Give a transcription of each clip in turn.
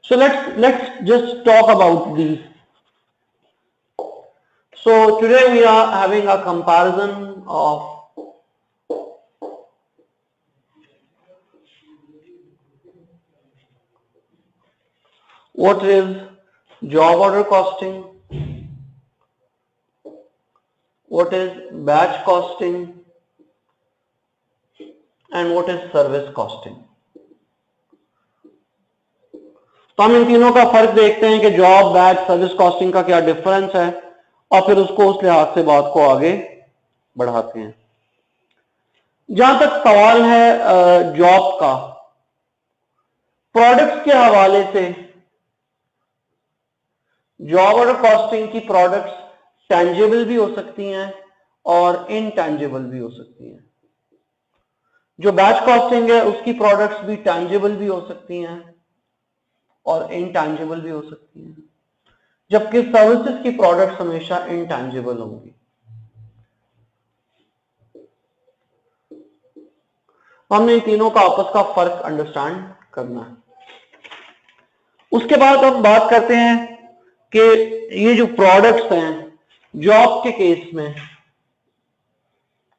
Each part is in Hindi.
So let's just talk about these. So today we are having a comparison of what is job order costing, what is batch costing, and what is service costing. तो हम इन तीनों का फर्क देखते हैं कि जॉब बैच सर्विस कॉस्टिंग का क्या डिफरेंस है और फिर उसको उस लिहाज से बात को आगे बढ़ाते हैं। जहां तक सवाल है जॉब का, प्रोडक्ट्स के हवाले से जॉब ऑर्डर कॉस्टिंग की प्रोडक्ट्स टेंजिबल भी हो सकती हैं और इनटेंजिबल भी हो सकती हैं। जो बैच कॉस्टिंग है उसकी प्रोडक्ट्स भी टेंजिबल भी हो सकती हैं और इनटेंजिबल भी हो सकती हैं, जबकि सर्विसेज की प्रोडक्ट्स हमेशा इनटेंजिबल होंगी। हमने इन तीनों का आपस का फर्क अंडरस्टैंड करना है। उसके बाद हम बात करते हैं कि ये जो प्रोडक्ट्स हैं जॉब के केस में,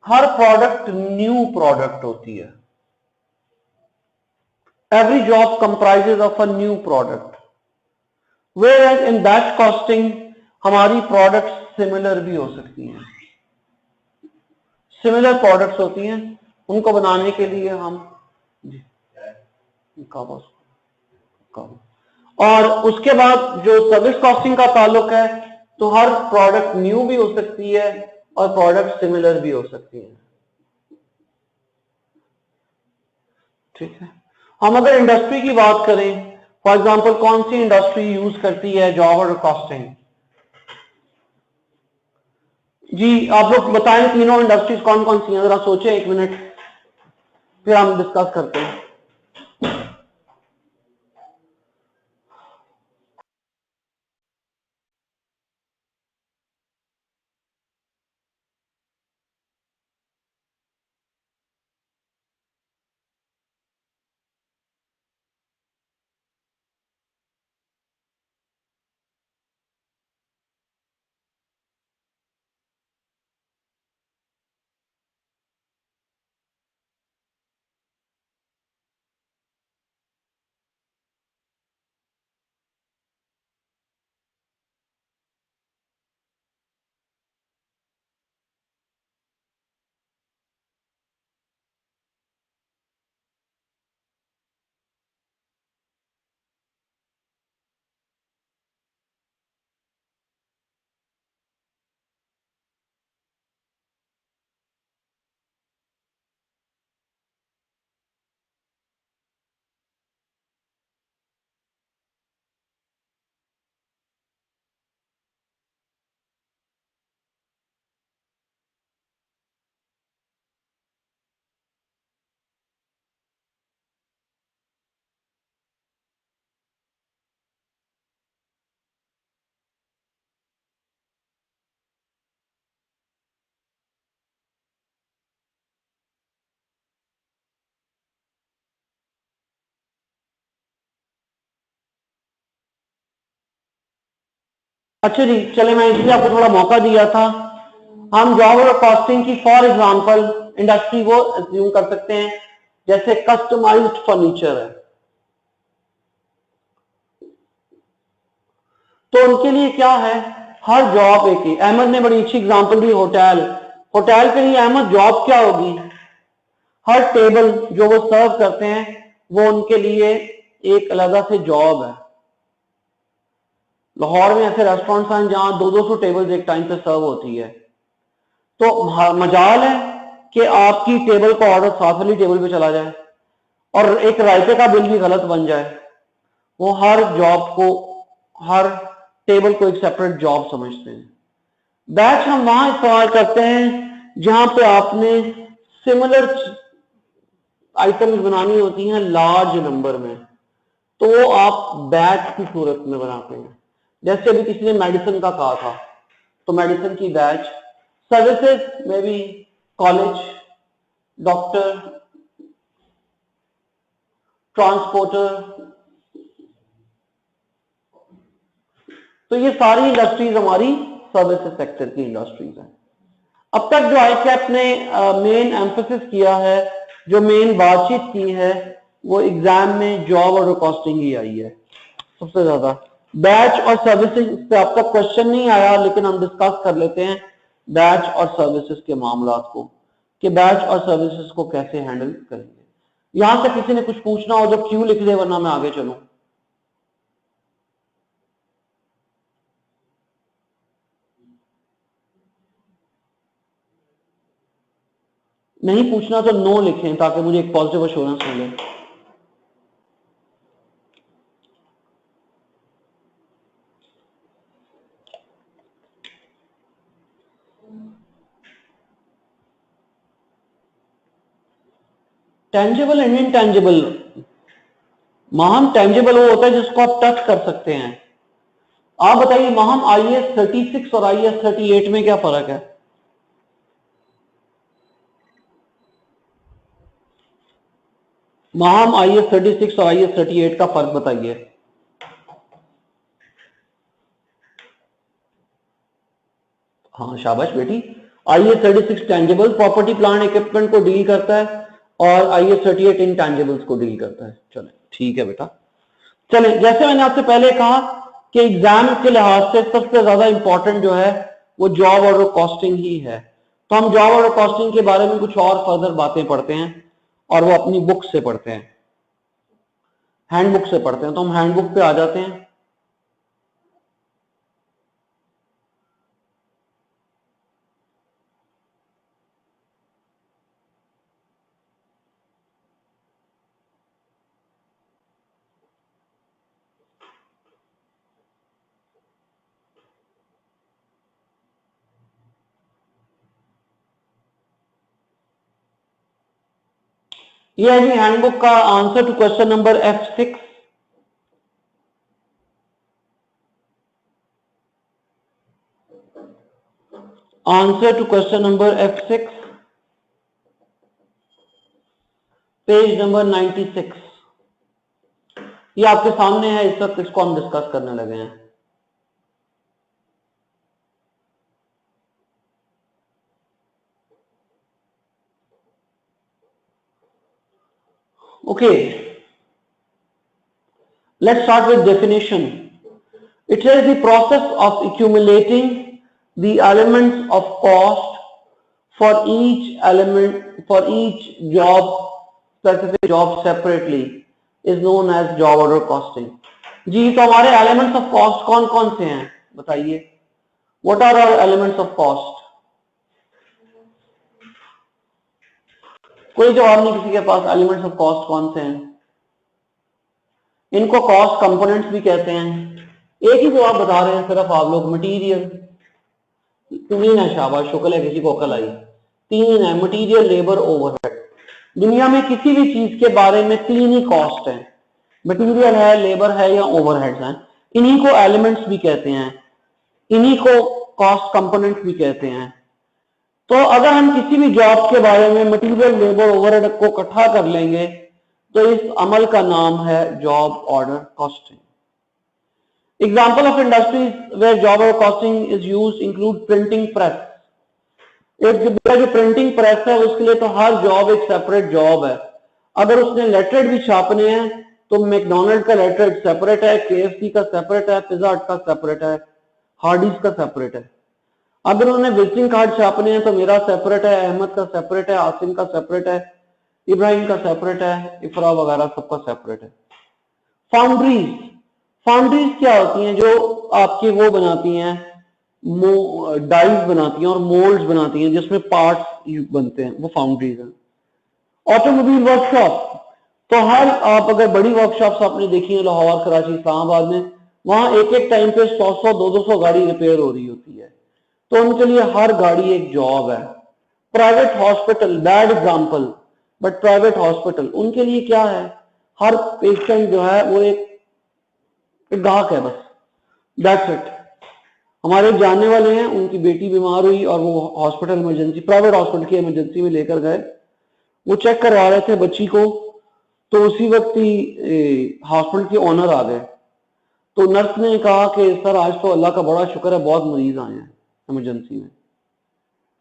हर प्रोडक्ट न्यू प्रोडक्ट होती है। Every job comprises of a new product, where in batch costing हमारी प्रोडक्ट्स सिमिलर भी हो सकती हैं। सिमिलर प्रोडक्ट्स होती हैं, उनको बनाने के लिए हम और उसके बाद जो सर्विस कॉस्टिंग का ताल्लुक है तो हर प्रोडक्ट न्यू भी हो सकती है और प्रोडक्ट सिमिलर भी हो सकती है। ठीक है, हम अगर इंडस्ट्री की बात करें, फॉर एग्जांपल कौन सी इंडस्ट्री यूज करती है जॉब ऑर्डर कॉस्टिंग? जी आप लोग बताएं तीनों इंडस्ट्रीज कौन कौन सी हैं, जरा सोचें एक मिनट, फिर हम डिस्कस करते हैं। अच्छा जी, चले मैं इसलिए आपको थोड़ा मौका दिया था। हम जॉब और कॉस्टिंग की फॉर एग्जांपल इंडस्ट्री को अज्यूम कर सकते हैं, जैसे कस्टमाइज्ड फर्नीचर है, तो उनके लिए क्या है, हर जॉब एक ही। अहमद ने बड़ी अच्छी एग्जांपल दी, होटल, होटल के लिए अहमद जॉब क्या होगी? हर टेबल जो वो सर्व करते हैं वो उनके लिए एक अलग से जॉब है। लाहौर में ऐसे रेस्टोरेंट्स हैं जहां 200 टेबल्स एक टाइम पे सर्व होती है, तो मजाल है कि आपकी टेबल का ऑर्डर साथ वाली टेबल पे चला जाए और एक रायते का बिल भी गलत बन जाए। वो हर जॉब को, हर टेबल को एक सेपरेट जॉब समझते हैं। बैच हम वहां इस्तेमाल करते हैं जहां पे आपने सिमिलर आइटम्स बनानी होती हैं लार्ज नंबर में, तो वो आप बैच की सूरत में बनाते हैं। जैसे अभी किसी ने मेडिसिन का कहा था, तो मेडिसिन की बैच। सर्विसेज में भी कॉलेज, डॉक्टर, ट्रांसपोर्टर, तो ये सारी इंडस्ट्रीज हमारी सर्विसेज सेक्टर की इंडस्ट्रीज हैं। अब तक जो आईकैप ने मेन एम्फेसिस किया है, जो मेन बातचीत की है, वो एग्जाम में जॉब और कॉस्टिंग ही आई है सबसे ज्यादा। बैच और सर्विसेज पे अब तक क्वेश्चन नहीं आया, लेकिन हम डिस्कस कर लेते हैं बैच और सर्विसेज के मामला को, कि बैच और सर्विसेज को कैसे हैंडल करेंगे। यहां से किसी ने कुछ पूछना हो जो क्यों लिख दे, वरना मैं आगे चलूं। नहीं पूछना तो नो लिखें, ताकि मुझे एक पॉजिटिव अश्योरेंस मिले। Tangible and intangible, Maham tangible वो होता है जिसको आप टच कर सकते हैं। आप बताइए माहम IAS 36 और IAS 38 में क्या फर्क है? माहम IAS 36 और IAS 38 का फर्क बताइए। हाँ शाबाश बेटी। IAS 36 tangible property plant equipment को डील करता है और IAS 38 इनटेंजिबल्स को डील करता है। चले ठीक है बेटा। चले, जैसे मैंने आपसे पहले कहा कि एग्जाम के लिहाज से सबसे ज्यादा इंपॉर्टेंट जो है वो जॉब ऑर्डर कॉस्टिंग ही है। तो हम जॉब ऑर्डर कॉस्टिंग के बारे में कुछ और फर्दर बातें पढ़ते हैं, और वो अपनी बुक से पढ़ते हैं, हैंडबुक से पढ़ते हैं। तो हम हैंडबुक पे आ जाते हैं। ये है जी हैंडबुक का answer to question number F6। Answer to question number F6, page number 96। ये आपके सामने है इस वक्त, इसको हम डिस्कस करने लगे हैं। Okay, let's start with definition. It is the process of accumulating the elements of cost for each element, for each job, specific job separately is known as job order costing. जी, तो हमारे elements of cost कौन कौन से हैं बताइए? What are our elements of cost? कोई जवाब नहीं किसी के पास। एलिमेंट्स ऑफ कॉस्ट कौन से हैं? इनको कॉस्ट कंपोनेंट्स भी कहते हैं। एक ही जवाब बता रहे हैं सिर्फ आप लोग, मटीरियल। तीन है, शाबाश, शुक्र है किसी को अकल आई। तीन है, मटीरियल, लेबर, ओवरहेड। दुनिया में किसी भी चीज के बारे में तीन ही कॉस्ट है, मटीरियल है, लेबर है या ओवरहेड्स हैं। इन्हीं को एलिमेंट्स भी कहते हैं, इन्हीं को कॉस्ट कंपोनेंट्स भी कहते हैं। तो अगर हम किसी भी जॉब के बारे में मटीरियल, लेबर, ओवरहेड को इकट्ठा कर लेंगे तो इस अमल का नाम है job order costing. Example of industries where job order costing is used include printing press. एक जो प्रिंटिंग प्रेस है उसके लिए तो हर जॉब एक सेपरेट जॉब है। अगर उसने लेटरेड भी छापने हैं तो मैकडोनल्ड का लेटरेड सेपरेट है, KFC का सेपरेट है, पिज्जा हट का सेपरेट है, हार्डीज का सेपरेट है। अगर उन्होंने विजिटिंग कार्ड छापने हैं तो मेरा सेपरेट है, अहमद का सेपरेट है, आसिम का सेपरेट है, इब्राहिम का सेपरेट है, इफरा वगैरह सबका सेपरेट है। फाउंड्रीज, फाउंड्रीज क्या होती हैं? जो आपकी वो बनाती हैं, डाइज बनाती हैं और मोल्ड्स बनाती हैं जिसमें पार्ट्स बनते हैं, वो फाउंड्रीज हैं। ऑटोमोबाइल वर्कशॉप, तो हर आप अगर बड़ी वर्कशॉप्स आपने देखी है लाहौर, कराची, इस्लामाबाद में, वहां एक एक टाइम पे 100-100, 200 गाड़ी रिपेयर हो रही होती है, तो उनके लिए हर गाड़ी एक जॉब है। Private hospital, bad example, but private hospital उनके लिए क्या है? हर पेशेंट जो है वो एक ग्राहक है, बस, दैट्स इट। हमारे जानने वाले हैं, उनकी बेटी बीमार हुई और वो हॉस्पिटल इमरजेंसी, प्राइवेट हॉस्पिटल की इमरजेंसी में लेकर गए, वो चेक करवा रहे थे बच्ची को, तो उसी वक्त ही हॉस्पिटल के ओनर आ गए। तो नर्स ने कहा कि सर आज तो अल्लाह का बड़ा शुक्र है बहुत मरीज आए हैं इमरजेंसी में।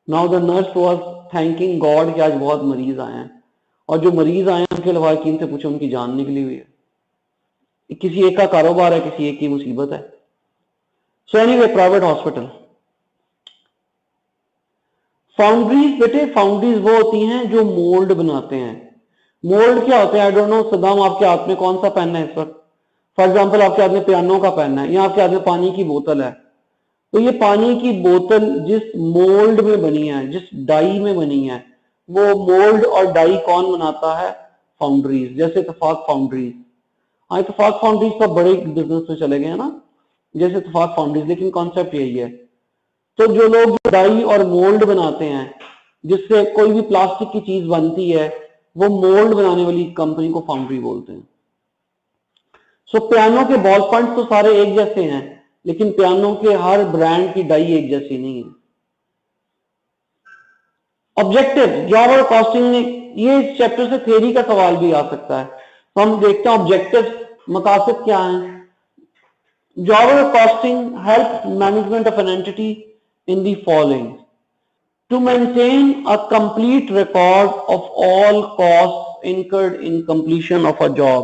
Now the nurse was thanking God कि आज बहुत मरीज आए हैं, और जो मरीज आए हैं उनके लवाकिन से पूछे उनकी जान निकली हुई है। किसी एक का कारोबार है, किसी एक की मुसीबत है। So anyway private hospital. Foundries बेटे, फाउंड्रीज वो होती हैं जो मोल्ड बनाते हैं। मोल्ड क्या होता है? आई डोंट नो सदाम, आपके हाथ में कौन सा पेन है इस वक्त? फॉर एग्जाम्पल आपके हाथ में पियानो का पेन है या आपके हाथ में पानी की बोतल है, तो ये पानी की बोतल जिस मोल्ड में बनी है, जिस डाई में बनी है, वो मोल्ड और डाई कौन बनाता है? फाउंड्रीज। जैसे इत्तेफाक फाउंड्रीज। हाँ, इत्तेफाक फाउंड्रीज तो बड़े बिजनेस में चले गए हैं ना, जैसे इत्तेफाक फाउंड्रीज, लेकिन कॉन्सेप्ट यही है। तो जो लोग डाई और मोल्ड बनाते हैं जिससे कोई भी प्लास्टिक की चीज बनती है, वो मोल्ड बनाने वाली कंपनी को फाउंड्री बोलते हैं। सो पियानो के बॉल पॉइंट्स तो सारे एक जैसे हैं, लेकिन पियानो के हर ब्रांड की डाई एक जैसी नहीं है। ऑब्जेक्टिव, जॉब और कॉस्टिंग में ये इस चैप्टर से थ्योरी का सवाल भी आ सकता है, तो हम देखते हैं ऑब्जेक्टिव, मकासद क्या है। जॉब और costing help management of an entity in the following: to maintain a complete record of all costs incurred in completion of a job,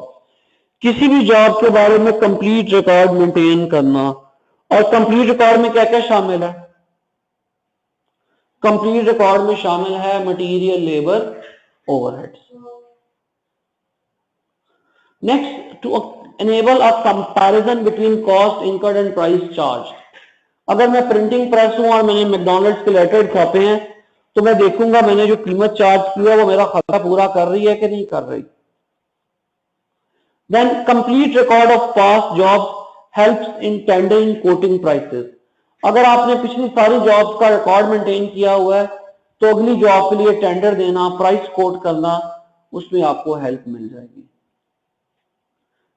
किसी भी जॉब के बारे में कंप्लीट रिकॉर्ड मेंटेन करना। और कंप्लीट रिकॉर्ड में क्या क्या शामिल है? कंप्लीट रिकॉर्ड में शामिल है material, labour, overheads. Next, to enable a comparison between cost incurred and price charge. अगर मैं प्रिंटिंग प्रेस हूं और मैंने मैकडॉनल्ड्स के लेटर छापे हैं, तो मैं देखूंगा मैंने जो कीमत चार्ज की है वो मेरा खर्चा पूरा कर रही है कि नहीं कर रही। Then complete record of past jobs helps in tendering quoting prices. अगर आपने पिछली सारी जॉब्स का रिकॉर्ड मेंटेन किया हुआ है, तो अगली जॉब के लिए टेंडर देना, प्राइस कोट करना, उसमें आपको हेल्प मिल जाएगी।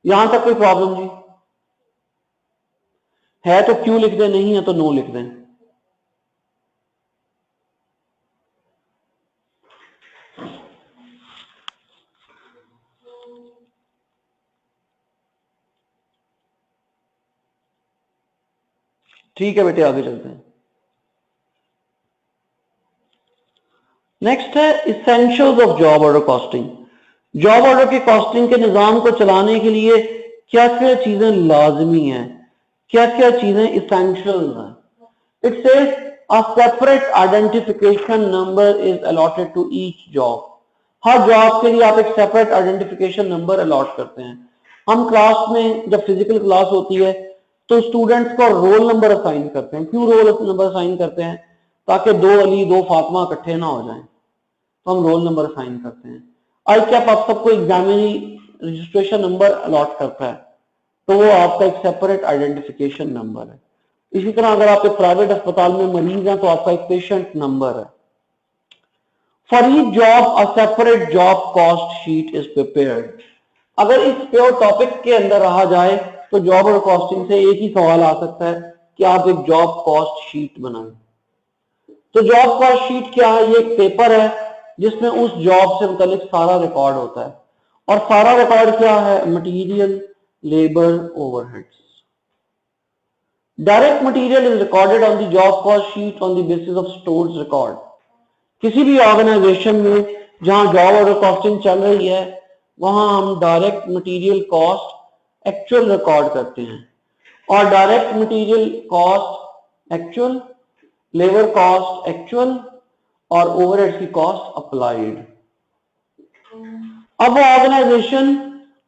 यहां तक कोई प्रॉब्लम जी है तो क्यों लिख दें, नहीं है तो नो लिख दें। ठीक है बेटे, आगे चलते हैं। नेक्स्ट है essentials of job order costing. Job order के कॉस्टिंग के निजाम को चलाने के लिए क्या क्या चीजें लाजमी हैं, क्या क्या चीजें इसेंशियल हैं। It says a separate identification number is allotted to each job. हर जॉब के लिए आप एक सेपरेट आइडेंटिफिकेशन नंबर अलॉट करते हैं। हम क्लास में जब फिजिकल क्लास होती है तो स्टूडेंट्स को रोल नंबर असाइन करते हैं। क्यों रोल नंबर असाइन करते हैं? ताकि दो अली दो फातिमा इकट्ठे ना हो जाएं, तो हम रोल नंबर असाइन करते हैं। आई कैप आप सबको एग्जामिनी रजिस्ट्रेशन नंबर अलॉट करता है, तो वो आपका एक सेपरेट आइडेंटिफिकेशन नंबर है। इसी तरह अगर आप एक प्राइवेट अस्पताल में मरीज हैं तो आपका एक पेशेंट नंबर है। For each job a separate job cost sheet is prepared. अगर इस प्योर टॉपिक के अंदर रहा जाए तो जॉब और कॉस्टिंग से एक ही सवाल आ सकता है कि आप एक जॉब कॉस्ट शीट बनाएं। तो जॉब कॉस्ट शीट क्या है? ये एक पेपर है जिसमें उस जॉब से मुतालिक सारा रिकॉर्ड होता है। और सारा रिकॉर्ड क्या है? Material, labour, overheads. Direct material is recorded on the job cost sheet on the basis of stores record. किसी भी ऑर्गेनाइजेशन में जहां जॉब ऑर्डर कॉस्टिंग चल रही है, वहां हम direct material cost actual record करते हैं, और direct material cost actual, labour cost actual, और ओवरहेड की कॉस्ट अप्लाइड। अब वो ऑर्गेनाइजेशन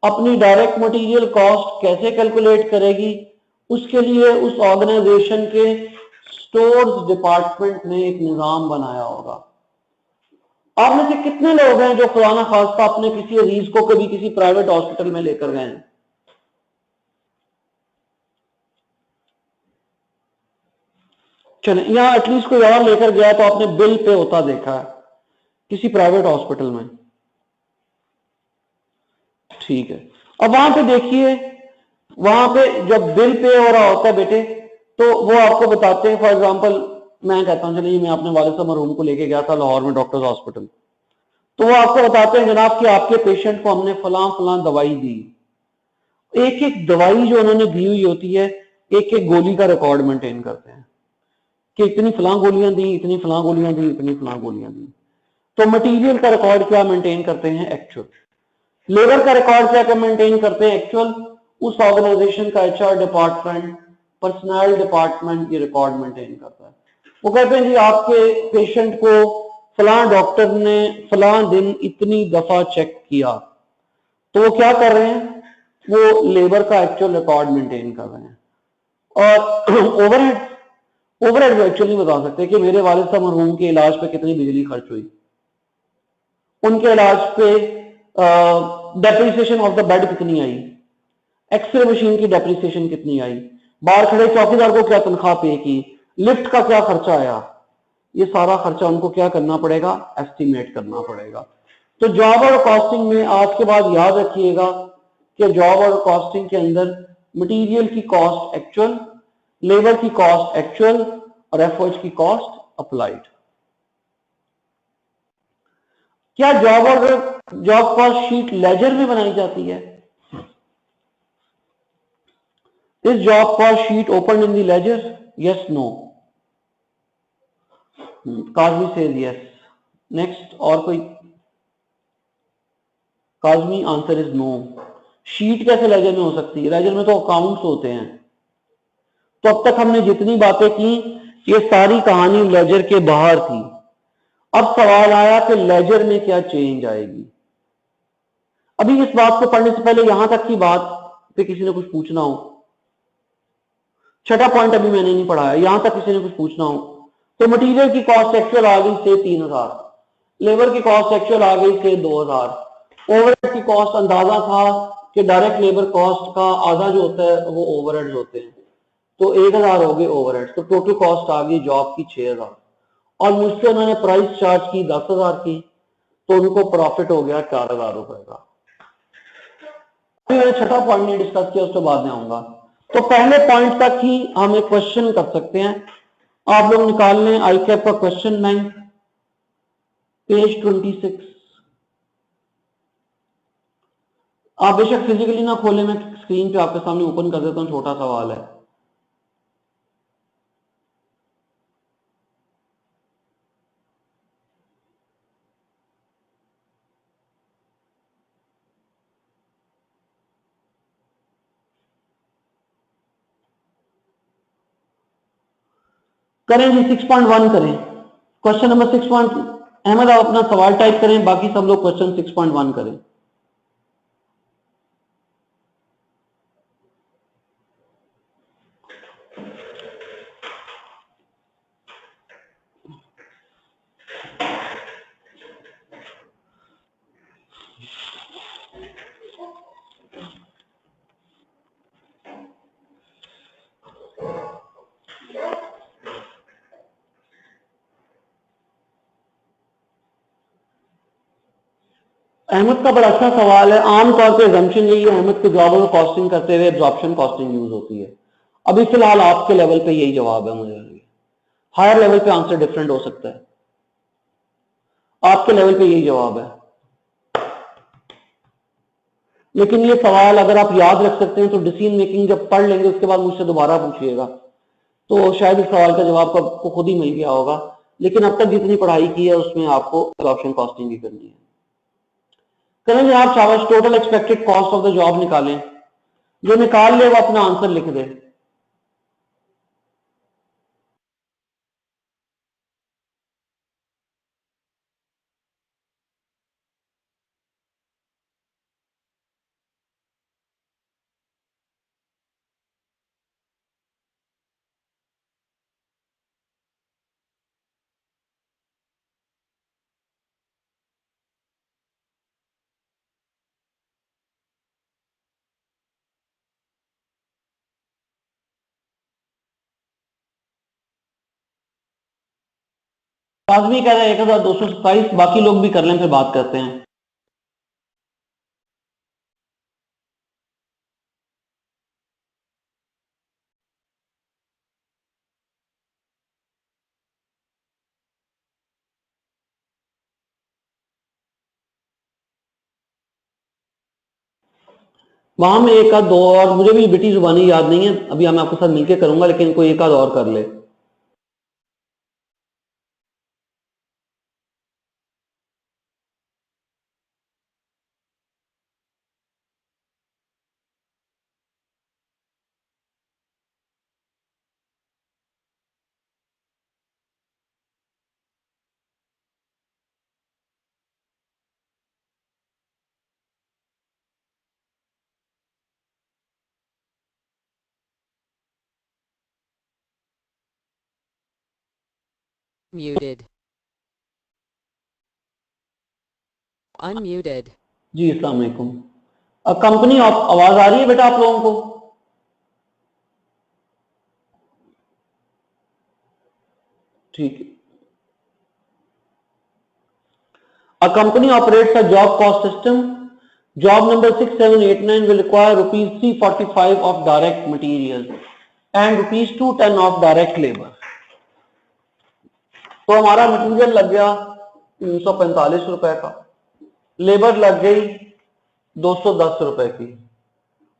अपनी डायरेक्ट मटेरियल कॉस्ट कैसे कैलकुलेट करेगी? उसके लिए उस ऑर्गेनाइजेशन के स्टोर्स डिपार्टमेंट ने एक निजाम बनाया होगा। आप में से कितने लोग हैं जो खुदा ना खास्ता अपने किसी अजीज को कभी किसी प्राइवेट हॉस्पिटल में लेकर गए हैं? चले, यहां एटलीस्ट कोई और लेकर गया तो आपने बिल पे होता देखा है किसी प्राइवेट हॉस्पिटल में। ठीक है, अब वहां पे देखिए, वहां पे जब बिल पे हो रहा होता है बेटे, तो वो आपको बताते हैं। फॉर एग्जांपल मैं कहता हूं चलिए मैं अपने वालिद साहब मरहूम को लेके गया था लाहौर में डॉक्टर्स हॉस्पिटल, तो वो आपको बताते हैं जनाब कि आपके पेशेंट को हमने फलां फलां दवाई दी। एक एक दवाई जो उन्होंने दी हुई होती है, एक एक गोली का रिकॉर्ड मेंटेन करते हैं कि इतनी फलां गोलियां दी, इतनी फलां गोलियां दी, इतनी फलां गोलियां दी। तो मटेरियल का रिकॉर्ड क्या मेंटेन करते हैं? एक्चुअल। लेबर का रिकॉर्ड क्या मेंटेन करते हैं? एक्चुअल। उस ऑर्गेनाइजेशन का एचआर डिपार्टमेंट, पर्सनल डिपार्टमेंट ये रिकॉर्ड मेंटेन करता है। वो कहते हैं जी आपके पेशेंट को फलां डॉक्टर ने फलां दिन इतनी दफा चेक किया, तो वो क्या कर रहे हैं? वो लेबर का एक्चुअल रिकॉर्ड मेंटेन कर रहे हैं। और ओवरहेड ओवरहेड वो एक्चुअली बता सकते हैं कि मेरे वालिद साहब मरहूम के इलाज पे कितनी बिजली खर्च हुई, उनके इलाज पे डेप्रिसिएशन ऑफ द बेड कितनी आई, एक्सरे मशीन की डेप्रिसिएशन कितनी आई, बाहर खड़े चौकीदार को क्या तनख्वाह पे की, लिफ्ट का क्या खर्चा आया। ये सारा खर्चा उनको क्या करना पड़ेगा? एस्टिमेट करना पड़ेगा। तो जॉब और कॉस्टिंग में आज के बाद याद रखिएगा कि जॉब और कॉस्टिंग के अंदर मटेरियल की कॉस्ट एक्चुअल, लेबर की कॉस्ट एक्चुअल और एफर्ट की कॉस्ट अप्लाइड। क्या जॉब कॉस्ट शीट लेजर में बनाई जाती है? Is job cost sheet open in the ledger? Yes, no. Kazmi से यस। नेक्स्ट, और कोई? Kazmi answer is no. Sheet कैसे लेजर में हो सकती है? लेजर में तो अकाउंट्स होते हैं। तो अब तक हमने जितनी बातें की ये सारी कहानी लेजर के बाहर थी। अब सवाल आया कि लेजर में क्या चेंज आएगी। अभी इस बात को पढ़ने से पहले यहां तक की बात पे किसी ने कुछ पूछना हो? छठा पॉइंट अभी मैंने नहीं पढ़ाया, यहां तक किसी ने कुछ पूछना हो तो मटेरियल की कॉस्ट एक्चुअल आ गई से 3000, लेबर की कॉस्ट एक्चुअल आ गई से 2000, ओवरहेड की कॉस्ट अंदाजा था कि डायरेक्ट लेबर कॉस्ट का आधा जो होता है वो ओवरहेड्स होते हैं, तो 1000 हो गए ओवरहेड, तो टोटल कॉस्ट आ गई जॉब की 6000। और मुझसे उन्होंने प्राइस चार्ज की 10,000 की, तो उनको प्रॉफिट हो गया 4000 रुपए का। मैंने छठा पॉइंट नहीं डिस्कस किया, उसके बाद में आऊंगा। तो पहले पॉइंट तक ही हम एक क्वेश्चन कर सकते हैं। आप लोग निकाल लें आई कैप का क्वेश्चन 9 पेज 26। आप बेशक फिजिकली ना खोले, मैं स्क्रीन पे आपके सामने ओपन कर देता हूं, छोटा सवाल है। करें जी 6.1 करें, क्वेश्चन नंबर 6 पॉइंट। अहमद आप अपना सवाल टाइप करें, बाकी सब लोग क्वेश्चन 6.1 करें। अहमद का बड़ा अच्छा सवाल है। आमतौर पर एजम्पशन यही है अहमद के जॉब में कॉस्टिंग करते हुए एब्जॉर्प्शन कॉस्टिंग यूज होती है। अभी फिलहाल आपके लेवल पे यही जवाब है, मुझे हायर लेवल पे आंसर डिफरेंट हो सकता है, आपके लेवल पे यही जवाब है। लेकिन ये सवाल अगर आप याद रख सकते हैं तो डिसीजन मेकिंग जब पढ़ लेंगे उसके बाद मुझसे दोबारा पूछिएगा, तो शायद इस सवाल का जवाब को आपको खुद ही मिल गया होगा। लेकिन अब तक जितनी पढ़ाई की है उसमें आपको एब्जॉर्प्शन कॉस्टिंग भी करनी है। करेंगे आप शाबाश, total expected cost of the job निकालें। जो निकाल ले वो अपना आंसर लिख दे। आदमी कह रहे हैं 1227, बाकी लोग भी कर लें फिर बात करते हैं। वहां में एक आध दो और, मुझे भी बेटी जुबानी याद नहीं है अभी, मैं आपके साथ मिलकर करूंगा, लेकिन कोई एक आध और कर ले। Muted. Unmuted. जी अस्सलाम वालेकुम। कंपनी आवाज आ रही है बेटा आप लोगों को? ठीक है। A company operates a job cost system. Job number 6789 will require rupees 345 of direct material and rupees 210 of direct labor. तो हमारा मटेरियल लग गया 345 रुपए का, लेबर लग गई 210 रुपए की,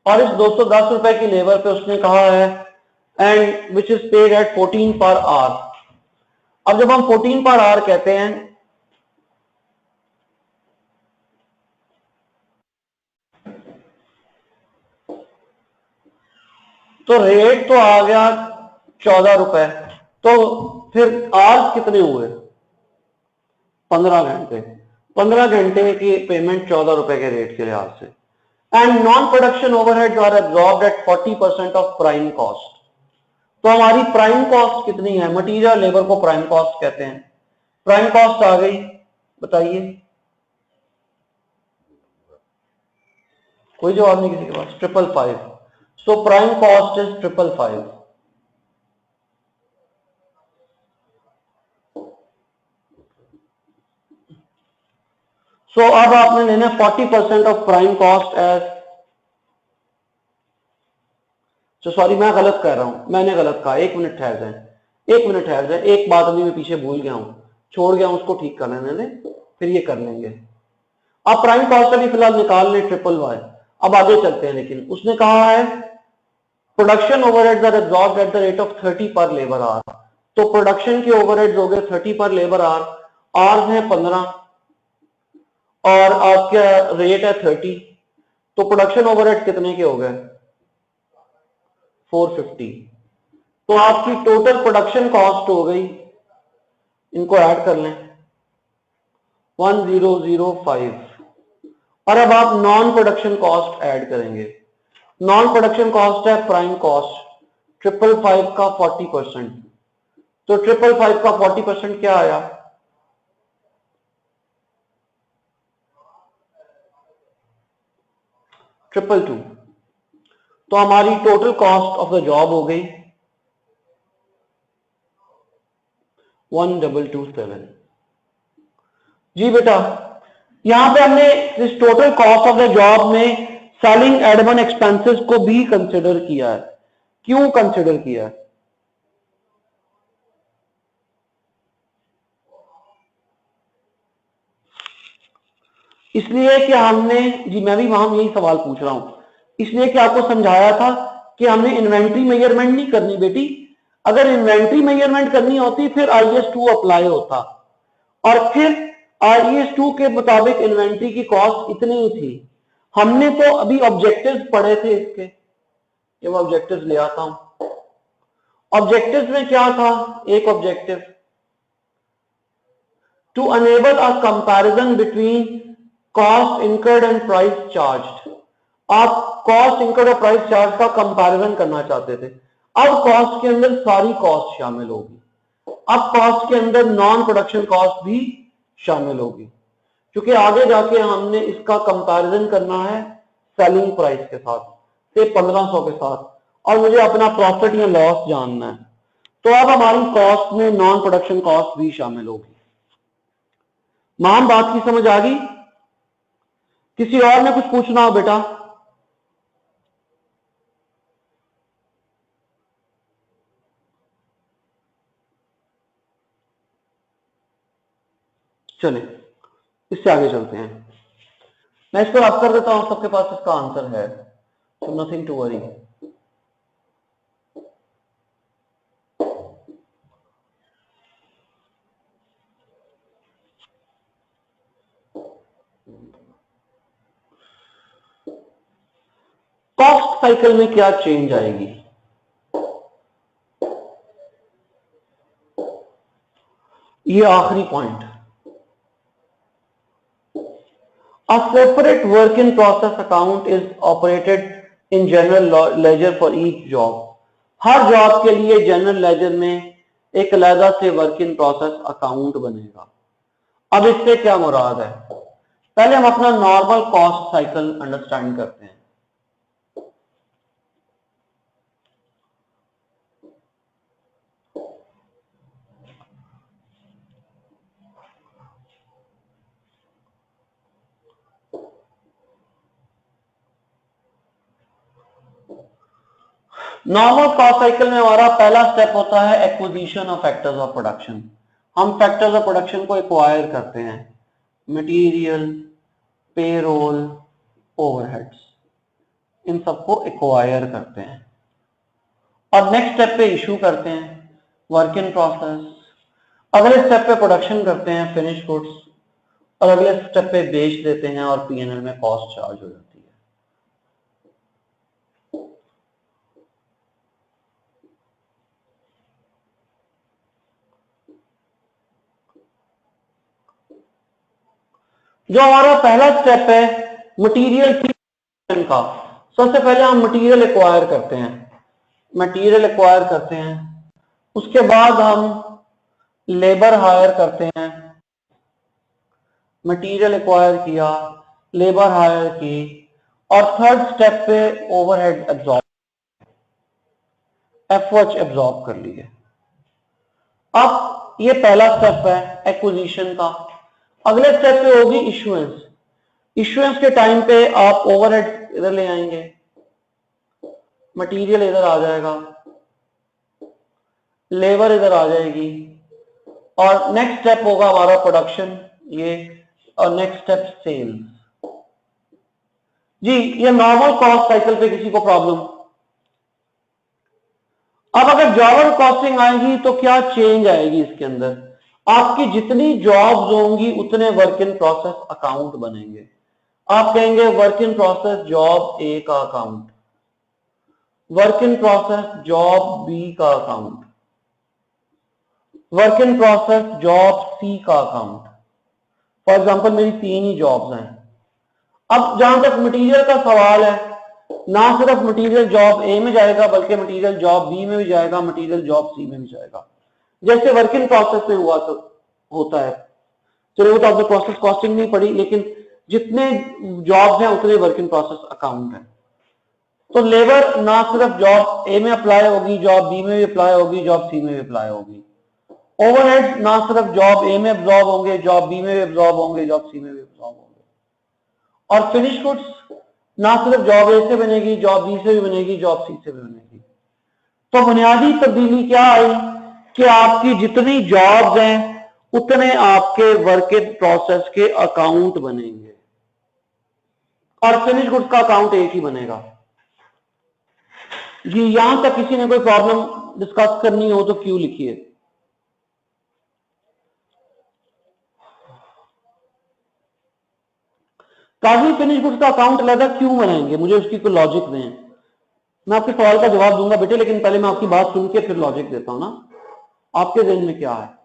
और इस 210 रुपए की लेबर पे उसने कहा है and which is paid at 14 per our. अब जब हम 14 पर आवर कहते हैं तो रेट तो आ गया 14 रुपए, तो फिर आवर्स कितने हुए? 15 घंटे। 15 घंटे की पेमेंट 14 रुपए के रेट के लिहाज से। And non production overheads are absorbed at 40% of prime cost. तो हमारी प्राइम कॉस्ट कितनी है? मटीरियल लेबर को प्राइम कॉस्ट कहते हैं। प्राइम कॉस्ट आ गई, बताइए, कोई जवाब नहीं किसी के पास? 555। So prime cost is 555। So अब आपने लेना 40% of prime cost as, sorry मैं गलत कह रहा हूं, मैंने गलत कहा, एक मिनट ठहर जाए, एक मिनट ठहर जाए, एक बात अभी मैं पीछे भूल गया हूं, छोड़ गया हूं, उसको ठीक कर लेने दें, फिर ये कर लेंगे। आप प्राइम कॉस्ट अभी फिलहाल निकाल लें 555। अब आगे चलते हैं, लेकिन उसने कहा है production overheads are absorbed at the rate of 30 per labour hour. तो प्रोडक्शन के ओवरहेड्स हो गए 30 पर लेबर आवर, आवर्स है 15 और आपका रेट है 30, तो प्रोडक्शन ओवरहेड कितने के हो गए? 450। तो आपकी टोटल प्रोडक्शन कॉस्ट हो गई, इनको ऐड कर लें, 1005। और अब आप नॉन प्रोडक्शन कॉस्ट ऐड करेंगे। नॉन प्रोडक्शन कॉस्ट है प्राइम कॉस्ट 555 का 40%, तो 555 का 40% क्या आया? 222। तो हमारी total cost of the job हो गई 1227। जी बेटा, यहां पे हमने इस total cost of the job में सेलिंग एडमिन एक्सपेंसेस को भी कंसिडर किया है। क्यों कंसिडर किया है? इसलिए कि हमने, जी मैं भी वहां यही सवाल पूछ रहा हूं, इसलिए कि आपको समझाया था कि हमने इन्वेंट्री मेजरमेंट नहीं करनी बेटी। अगर इन्वेंट्री मेजरमेंट करनी होती फिर IS2 अप्लाई होता, और फिर IS2 के मुताबिक इन्वेंट्री की कॉस्ट इतनी ही थी। हमने तो अभी ऑब्जेक्टिव्स पढ़े थे इसके, ये मैं ऑब्जेक्टिव्स ले आता हूं। ऑब्जेक्टिव्स में क्या था? एक objective, to enable a comparison between cost incurred and price charged. आप कॉस्ट इनकर्ड और प्राइस चार्ज का कंपैरिजन करना चाहते थे। अब कॉस्ट के अंदर सारी कॉस्ट शामिल होगी, अब कॉस्ट के अंदर नॉन प्रोडक्शन कॉस्ट भी शामिल होगी, क्योंकि आगे जाके हमने इसका कंपैरिजन करना है सेलिंग प्राइस के साथ, से 1500 के साथ, और मुझे अपना प्रॉफिट या लॉस जानना है। तो अब हमारी कॉस्ट में नॉन प्रोडक्शन कॉस्ट भी शामिल होगी। माम बात की समझ आ गई? किसी और ने कुछ पूछना हो बेटा? चले इससे आगे चलते हैं। मैं इसको रब कर देता हूं, सबके पास इसका आंसर है। so nothing to worry. Cost cycle में क्या चेंज आएगी? ये आखिरी point, a separate work in process account is operated in general ledger for each job. Her job के लिए जनरल लेजर में एक अलग से वर्क इन प्रोसेस अकाउंट बनेगा। अब इससे क्या मुराद है? पहले हम अपना नॉर्मल कॉस्ट साइकिल अंडरस्टैंड करते हैं। नॉर्मल कॉस्ट साइकिल में हमारा पहला स्टेप होता है acquisition of factors of production. हम फैक्टर्स ऑफ प्रोडक्शन को एक्वायर करते हैं, मटेरियल, पेरोल, ओवरहेड्स, इन सबको एक्वायर करते हैं और नेक्स्ट स्टेप पे इशू करते हैं, वर्क इन प्रोसेस। अगले स्टेप पे प्रोडक्शन करते हैं, फिनिश गुड्स, और अगले स्टेप पे बेच देते हैं और पीएनएल में कॉस्ट चार्ज हो जाती है। जो हमारा पहला स्टेप है मटेरियल का, सबसे पहले हम मटेरियल एक्वायर करते हैं, मटेरियल एक्वायर करते हैं, उसके बाद हम लेबर हायर करते हैं, मटेरियल एक्वायर किया, लेबर हायर की, और थर्ड स्टेप पे ओवरहेड एब्जॉर्ब, एफओएच एब्जॉर्ब कर लिए। अब ये पहला स्टेप है एक्विजिशन का। अगले स्टेप पे होगी इशुएंस। इशुएंस के टाइम पे आप ओवरहेड इधर ले आएंगे, मटेरियल इधर आ जाएगा, लेबर इधर आ जाएगी, और नेक्स्ट स्टेप होगा हमारा प्रोडक्शन, ये, और नेक्स्ट स्टेप सेल्स। जी, ये नॉर्मल कॉस्ट साइकिल पे किसी को प्रॉब्लम? अब अगर जॉब कॉस्टिंग आएगी तो क्या चेंज आएगी इसके अंदर? आपकी जितनी जॉब्स होंगी उतने वर्क इन प्रोसेस अकाउंट बनेंगे। आप कहेंगे work in process job A का account, work in process job B का account, work in process job C का अकाउंट। फॉर एग्जांपल मेरी 3 ही जॉब्स हैं। अब जहां तक मटेरियल का सवाल है, ना सिर्फ मटेरियल जॉब ए में जाएगा बल्कि मटेरियल जॉब बी में भी जाएगा, मटेरियल जॉब सी में भी जाएगा, जैसे वर्क इन प्रोसेस में हुआ तो होता है। चलो वो तो आपने प्रोसेस कॉस्टिंग नहीं पढ़ी, लेकिन जितने जॉब्स हैं उतने वर्क इन प्रोसेस अकाउंट है। तो लेबर ना सिर्फ जॉब ए में अप्लाई होगी, जॉब बी में भी अप्लाई होगी, जॉब सी में भी अप्लाई होगी। ओवरहेड्स ना सिर्फ जॉब ए में एब्जॉर्ब होंगे, जॉब बी में भी एब्जॉर्ब होंगे, जॉब सी में भी एब्जॉर्ब होंगे। और फिनिश गुड्स ना सिर्फ जॉब ए से बनेगी, जॉब बी से भी बनेगी, जॉब सी से भी बनेगी। तो बुनियादी तब्दीली क्या आई कि आपकी जितनी जॉब्स हैं उतने आपके वर्क इन प्रोसेस के अकाउंट बनेंगे और फिनिश गुड्स का अकाउंट एक ही बनेगा। जी, यहां तक किसी ने कोई प्रॉब्लम डिस्कस करनी हो तो क्यों लिखिए। काजी फिनिश गुड्स का अकाउंट अलग क्यों बनाएंगे, मुझे उसकी कोई लॉजिक दें। मैं आपके सवाल का जवाब दूंगा बेटे, लेकिन पहले मैं आपकी बात सुन के फिर लॉजिक देता हूं ना। आपके ज़हन में क्या है?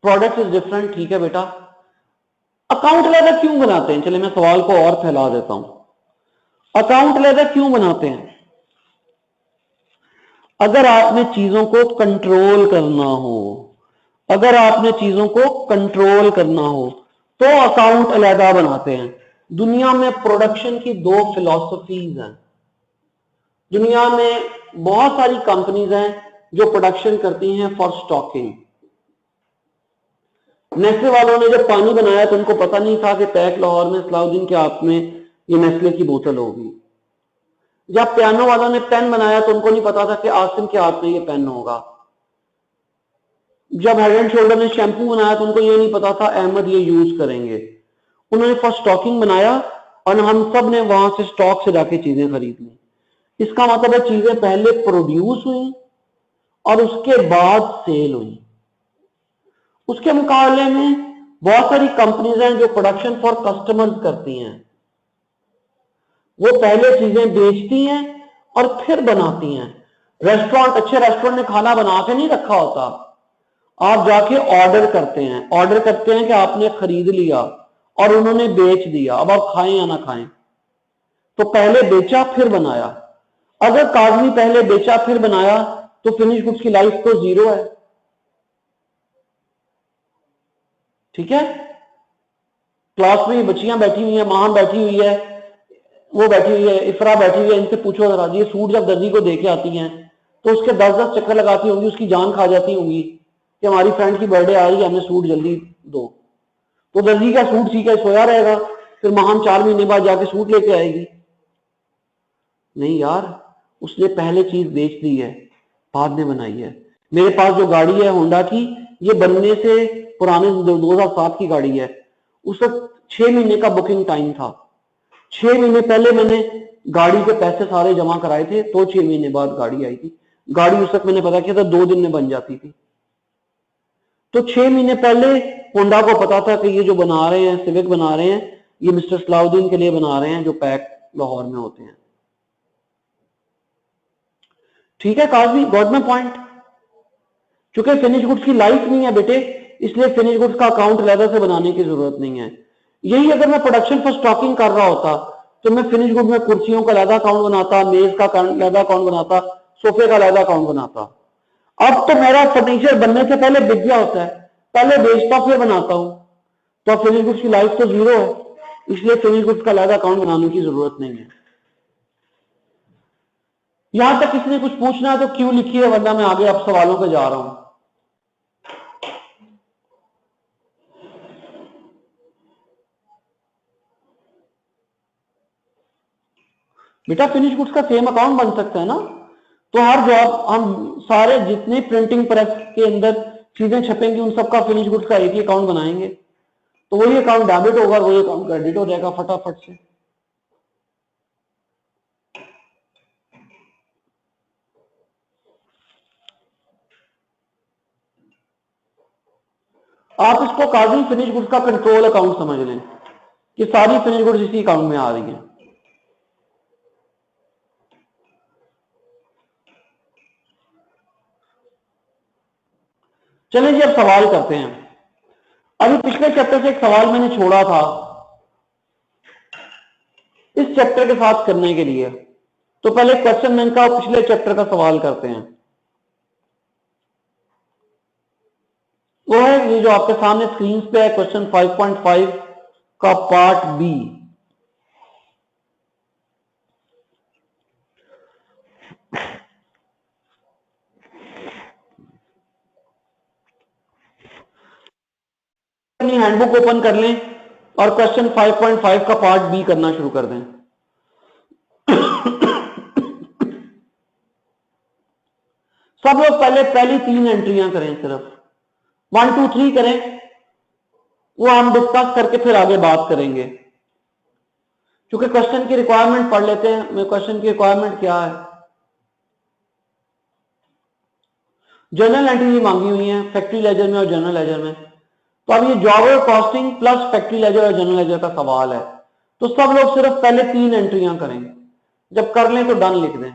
प्रोडक्ट इज डिफरेंट, ठीक है बेटा। अकाउंट अलग क्यों बनाते हैं? चलिए मैं सवाल को और फैला देता हूं। अकाउंट अलग क्यों बनाते हैं? अगर आपने चीजों को कंट्रोल करना हो, अगर आपने चीजों को कंट्रोल करना हो तो अकाउंट अलग बनाते हैं। दुनिया में प्रोडक्शन की 2 फिलॉसफीज हैं। दुनिया में बहुत सारी कंपनीज हैं जो प्रोडक्शन करती हैं फॉर स्टॉकिंग। नेस्ले वालों ने जब पानी बनाया तो उनको पता नहीं था कि पैक लाहौर में सलाउद्दीन के हाथ में ये नेस्ले की बोतल होगी। जब पियानो वालों ने पेन बनाया तो उनको नहीं पता था कि आसिम के हाथ में ये पेन होगा। जब हेड एंड शोल्डर ने शैम्पू बनाया तो उनको ये नहीं पता था अहमद ये यूज करेंगे, उन्होंने फर्स्ट स्टॉकिंग बनाया और हम सब ने वहां से स्टॉक से जाके चीजें खरीद ली। इसका मतलब है चीजें पहले प्रोड्यूस हुई और उसके बाद सेल हुई। उसके मुकाबले में बहुत सारी कंपनीज हैं जो प्रोडक्शन फॉर कस्टमर्स करती हैं, वो पहले चीजें बेचती हैं और फिर बनाती हैं। रेस्टोरेंट, अच्छे रेस्टोरेंट ने खाना बना के नहीं रखा होता, आप जाके ऑर्डर करते हैं, ऑर्डर करते हैं कि आपने खरीद लिया और उन्होंने बेच दिया, अब आप खाएं या ना खाएं। तो पहले बेचा फिर बनाया। अगर काजमी पहले बेचा फिर बनाया तो फिनिश गुड्स की लाइफ तो जीरो है। ठीक है, क्लास में बच्चियां बैठी हुई है, मां बैठी हुई है, वो बैठी हुई है, इफरा बैठी हुई है, इनसे पूछो जरा, ये सूट जब दर्जी को दे के आती हैं तो उसके 10-10 चक्कर लगाती होंगी, उसकी जान खा जाती होंगी कि हमारी फ्रेंड की बर्थडे आ रही है, हमें सूट जल्दी दो। तो दर्जी का सूट सीखा सोया रहेगा, फिर महान 4 महीने बाद जाके सूट लेके आएगी? नहीं यार, उसने पहले चीज बेच दी है, बाद में बनाई है। मेरे पास जो गाड़ी है होंडा की, ये बनने से पुराने 2007 की गाड़ी है, उस वक्त 6 महीने का बुकिंग टाइम था। 6 महीने पहले मैंने गाड़ी के पैसे सारे जमा कराए थे, तो 6 महीने बाद गाड़ी आई थी। गाड़ी उस वक्त मैंने पता किया था 2 दिन में बन जाती थी। तो 6 महीने पहले होंडा को पता था कि ये जो बना रहे हैं, सिविक बना रहे हैं, ये मिस्टर सलाउद्दीन के लिए बना रहे हैं जो पैक लाहौर में होते हैं। ठीक है काजी, गॉट माय पॉइंट। क्योंकि फिनिश गुड्स की लाइफ नहीं है बेटे, इसलिए फिनिश गुड्स का अकाउंट अलग से बनाने की जरूरत नहीं है। यही अगर मैं प्रोडक्शन फॉर स्टॉकिंग कर रहा होता तो मैं फिनिश गुड में कुर्सियों का अलग अकाउंट बनाता, मेज का अलग अकाउंट बनाता, सोफे का अलग अकाउंट बनाता। अब तो मेरा फर्नीचर बनने से पहले बिक गया होता है, पहले बेचता फिर बनाता हूं, तो फिनिश गुड्स की लाइफ तो जीरो है, इसलिए फिनिश गुड्स का अलग अकाउंट बनाने की जरूरत नहीं है। यहां तक किसी ने कुछ पूछना है तो क्यों लिखिए, वरना मैं आगे अब सवालों पे जा रहा हूं। बेटा फिनिश गुड्स का सेम अकाउंट बन सकता है ना, तो हर जॉब हम सारे जितने प्रिंटिंग प्रेस के अंदर चीजें छपेंगी उन सबका फिनिश गुड्स का एक ही अकाउंट बनाएंगे, तो वही अकाउंट डेबिट होगा, वही अकाउंट क्रेडिट हो जाएगा फटाफट से। आप इसको काजी फिनिश गुड्स का कंट्रोल अकाउंट समझ लें कि सारी फिनिश गुड्स इसी अकाउंट में आ रही है। चलिए जी अब सवाल करते हैं। अभी पिछले चैप्टर से एक सवाल मैंने छोड़ा था इस चैप्टर के साथ करने के लिए, तो पहले क्वेश्चन बैंक का पिछले चैप्टर का सवाल करते हैं। वो है ये जो आपके सामने स्क्रीन पे है, क्वेश्चन 5.5 का पार्ट बी। अपनी हैंडबुक ओपन कर लें और क्वेश्चन 5.5 का पार्ट बी करना शुरू कर दें। सब लोग पहले पहली 3 एंट्रियां करें, सिर्फ 1 2 3 करें, वो हम डिस्कस करके फिर आगे बात करेंगे। क्योंकि क्वेश्चन की रिक्वायरमेंट पढ़ लेते हैं। मैं क्वेश्चन की रिक्वायरमेंट क्या है, जर्नल एंट्री मांगी हुई है फैक्ट्री लेजर में और जनरल लेजर में। तो अब ये जॉब और कॉस्टिंग प्लस फैक्ट्री लेजर और जनरल लेजर का सवाल है, तो सब लोग सिर्फ पहले 3 एंट्रियां करें, जब कर लें तो डन लिख दें।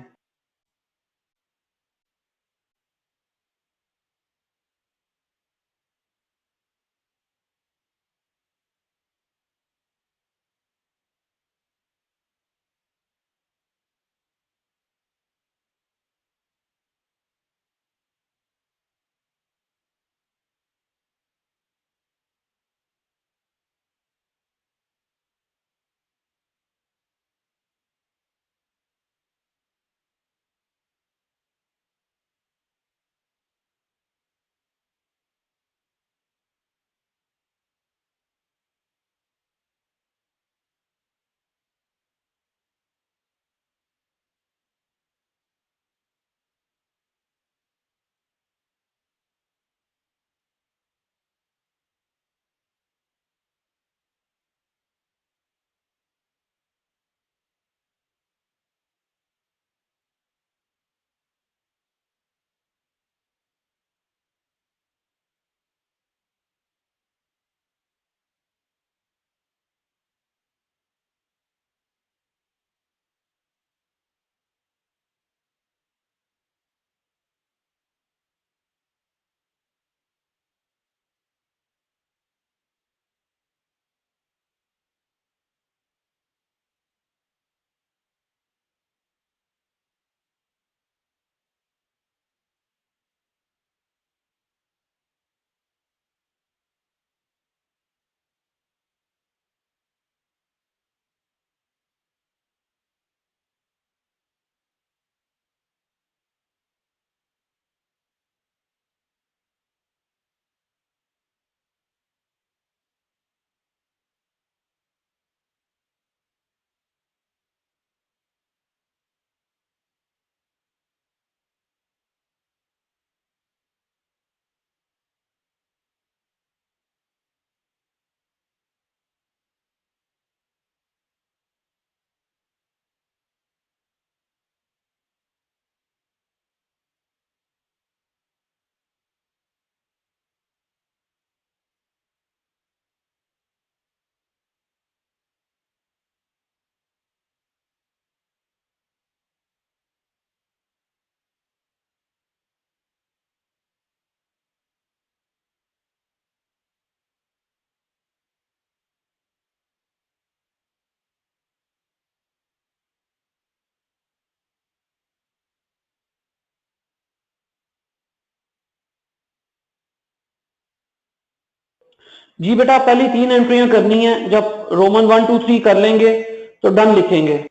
जी बेटा पहली 3 एंट्रियां करनी है, जब रोमन 1 2 3 कर लेंगे तो डन लिखेंगे।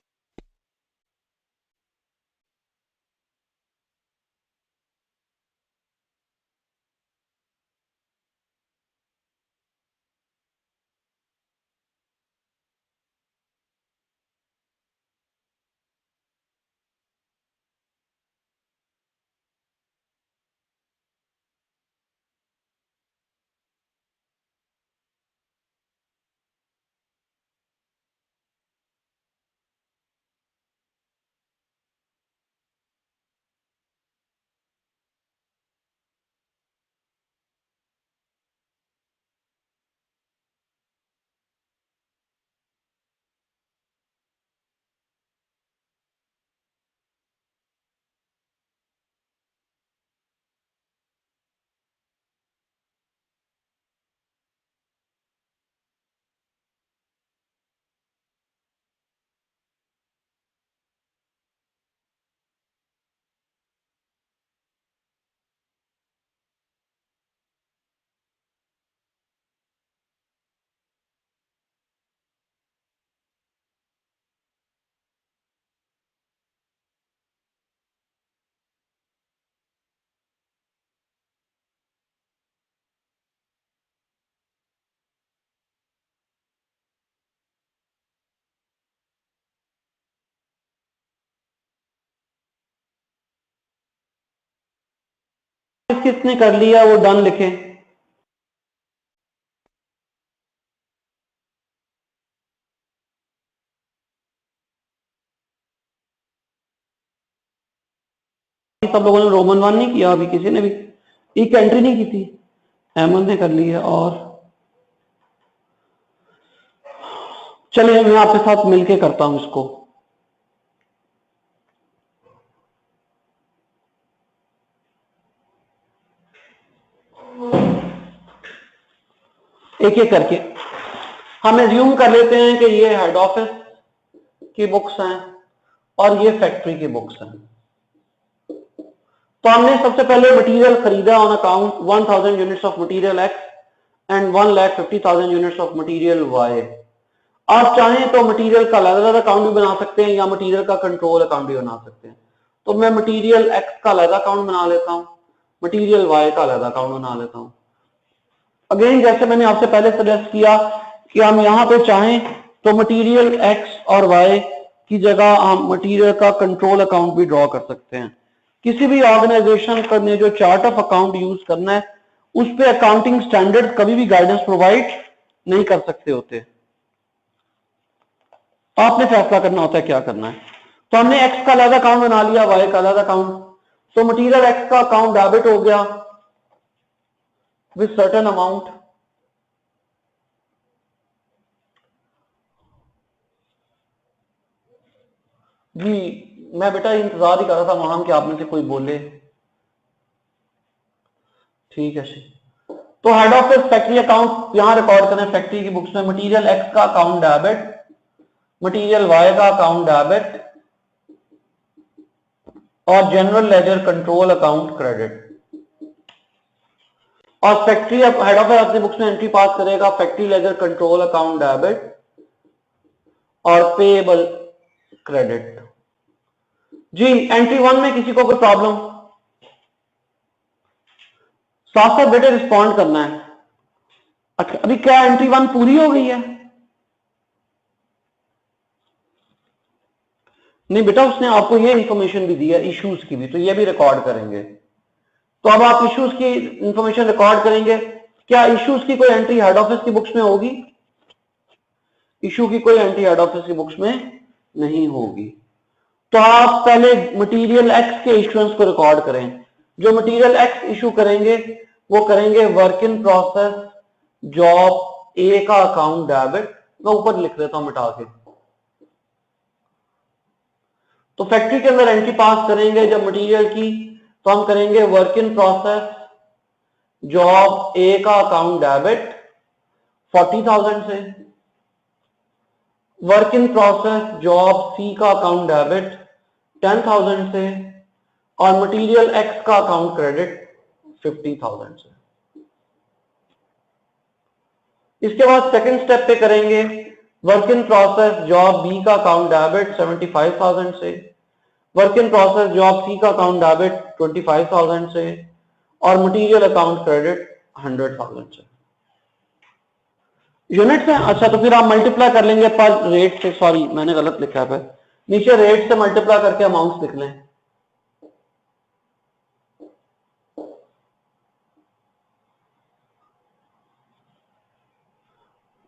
किसने कर लिया वो डन लिखें। सब लोगों ने रोमन 1 नहीं किया, अभी किसी ने भी एक एंट्री नहीं की थी। अहमद ने कर ली है। और चलिए मैं आपके साथ मिलके करता हूं इसको। एक एक करके हम एज्यूम कर लेते हैं कि ये हेड ऑफिस की बुक्स हैं और ये फैक्ट्री की बुक्स हैं। तो हमने सबसे पहले मटेरियल खरीदा on account 1000 units of material X and 1,50,000 units of material Y. आप चाहें तो मटेरियल का अलग अलग अकाउंट भी बना सकते हैं या मटेरियल का कंट्रोल अकाउंट भी बना सकते हैं। तो मैं मटेरियल एक्स का अलग अकाउंट बना लेता हूं, मटेरियल वाई का अलग अकाउंट बना लेता हूं। अगेन जैसे मैंने आपसे पहले सजेस्ट किया कि हम यहां पे चाहें तो मटेरियल एक्स और वाई की जगह हम मटेरियल का कंट्रोल अकाउंट भी ड्रॉ कर सकते हैं। किसी भी ऑर्गेनाइजेशन ने जो चार्ट ऑफ अकाउंट यूज करना है उस पे अकाउंटिंग स्टैंडर्ड कभी भी गाइडेंस प्रोवाइड नहीं कर सकते होते। आपने फैसला करना होता है क्या करना है। तो हमने एक्स का अलग अकाउंट बना लिया, वाई का अलग अकाउंट। तो मटेरियल एक्स का अकाउंट डेबिट हो गया विद सर्टेन अमाउंट। जी मैं बेटा इंतजार ही कर रहा था वहां कि आप में से कोई बोले। ठीक है। तो हेड ऑफिस फैक्ट्री अकाउंट यहां रिकॉर्ड करें फैक्ट्री की बुक्स में। मटेरियल एक्स का अकाउंट डेबिट, मटेरियल वाई का अकाउंट डेबिट और general ledger control account credit. और फैक्ट्री हेड ऑफिस अपनी बुक्स में एंट्री पास करेगा factory ledger control account debit और पेएबल क्रेडिट। जी एंट्री 1 में किसी को कोई प्रॉब्लम? साथ साथ बेटे रिस्पॉन्ड करना है। अच्छा अभी क्या एंट्री 1 पूरी हो गई है? नहीं बेटा उसने आपको ये इंफॉर्मेशन भी दी है इश्यूज की भी, तो ये भी रिकॉर्ड करेंगे। तो अब आप इश्यूज की इंफॉर्मेशन रिकॉर्ड करेंगे। क्या इश्यूज की कोई एंट्री हेड ऑफिस की बुक्स में होगी? इशू की कोई एंट्री हेड ऑफिस की बुक्स में नहीं होगी। तो आप पहले मटेरियल एक्स के इश्यूएंस को रिकॉर्ड करें। जो मटेरियल एक्स इशू करेंगे वो करेंगे work in process job A का अकाउंट डेबिट। मैं ऊपर लिख देता हूं मिटा के। तो फैक्ट्री के अंदर एंट्री पास करेंगे जब मटेरियल की, तो हम करेंगे work in process job A का अकाउंट डेबिट 40,000 से, work in process job C का अकाउंट डेबिट 10,000 से और मटेरियल एक्स का अकाउंट क्रेडिट 50,000 से। इसके बाद सेकंड स्टेप पे करेंगे work in process job B का अकाउंट डेबिट 75,000 से, work in process job C का अकाउंट डेबिट 25,000 से और मटेरियल अकाउंट क्रेडिट 100,000 से। यूनिट है, अच्छा तो फिर आप मल्टीप्लाई कर लेंगे पर रेट से, सॉरी मैंने गलत लिखा है, पर नीचे रेट से मल्टीप्लाई करके अमाउंट लिख लें।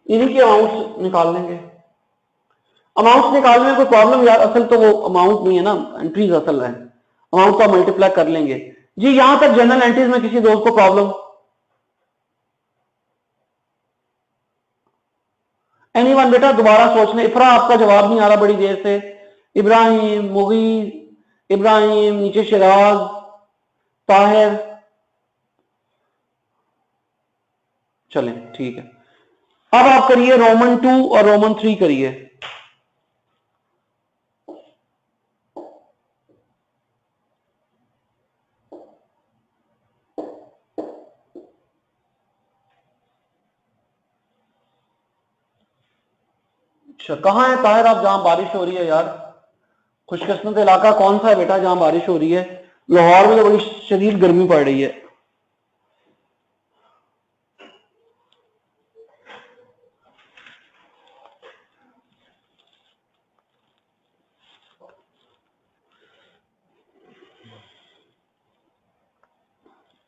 इन्हीं के अमाउंट निकाल लेंगे। अमाउंट निकालने में कोई प्रॉब्लम यार, असल तो वो अमाउंट नहीं है ना, एंट्रीज असल है, अमाउंट तो मल्टीप्लाई कर लेंगे जी। यहां तक जनरल एंट्रीज में किसी दोस्त को प्रॉब्लम? एनीवन बेटा दोबारा सोचने, इफरा आपका जवाब नहीं आ रहा बड़ी देर से, इब्राहिम, मुगीज, इब्राहिम, नीचे शिराज, ताहिर, चलें ठीक है। अब आप करिए रोमन 2 और रोमन 3 करिए। अच्छा कहाँ है ताहिर आप जहां बारिश हो रही है यार? खुशकिस्मत इलाका कौन सा है बेटा जहां बारिश हो रही है? लाहौर में तो बड़ी शदीद गर्मी पड़ रही है।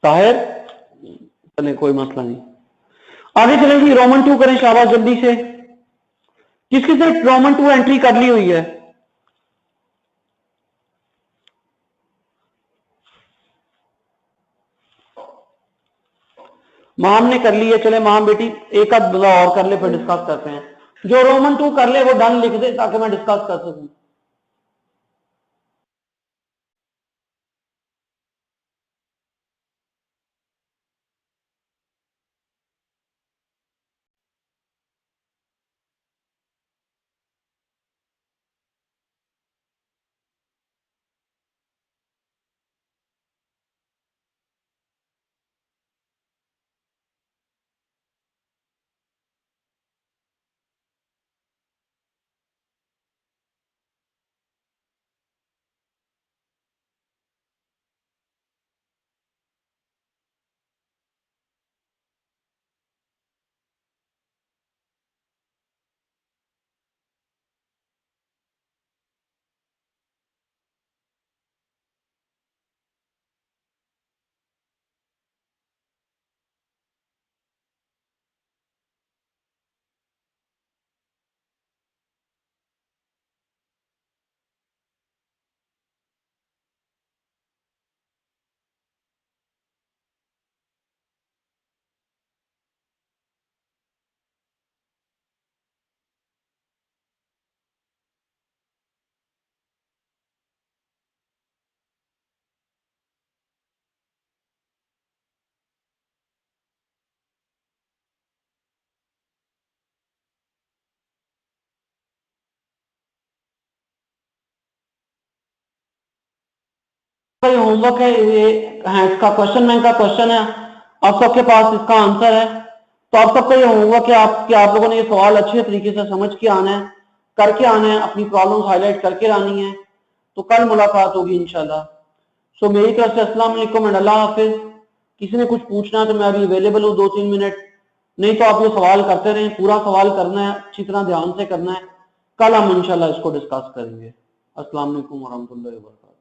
ताहिर चले कोई मसला नहीं, आगे चलेंगे। रोमन 2 करें शाबाश जल्दी से। किस किसने रोमन 2 एंट्री कर ली हुई है? माम ने कर ली है, चले माम बेटी एक आध बंदा और कर ले फिर डिस्कस करते हैं। जो रोमन 2 कर ले वो डन लिख दे ताकि मैं डिस्कस कर सकूं। ये होमवर्क है, ये है इसका क्वेश्चन बैंक का क्वेश्चन है, आप सबके पास इसका आंसर है। तो आप सबका ये होमवर्क है आप लोगों ने ये सवाल अच्छे तरीके से समझ के आना है, करके आना है, अपनी प्रॉब्लम हाईलाइट करके आनी है। तो कल मुलाकात होगी इंशाल्लाह। सो मेरी तरफ से अस्सलाम वालेकुम एंड अल्लाह हाफिज। किसी ने कुछ पूछना है तो मैं अभी अवेलेबल हूँ 2-3 मिनट, नहीं तो आप ये सवाल करते रहें, पूरा सवाल करना है, अच्छी तरह ध्यान से करना है। कल हम इंशाल्लाह इसको डिस्कस करेंगे। अस्सलाम वालेकुम वरहमतुल्लाहि वबरकातुहू।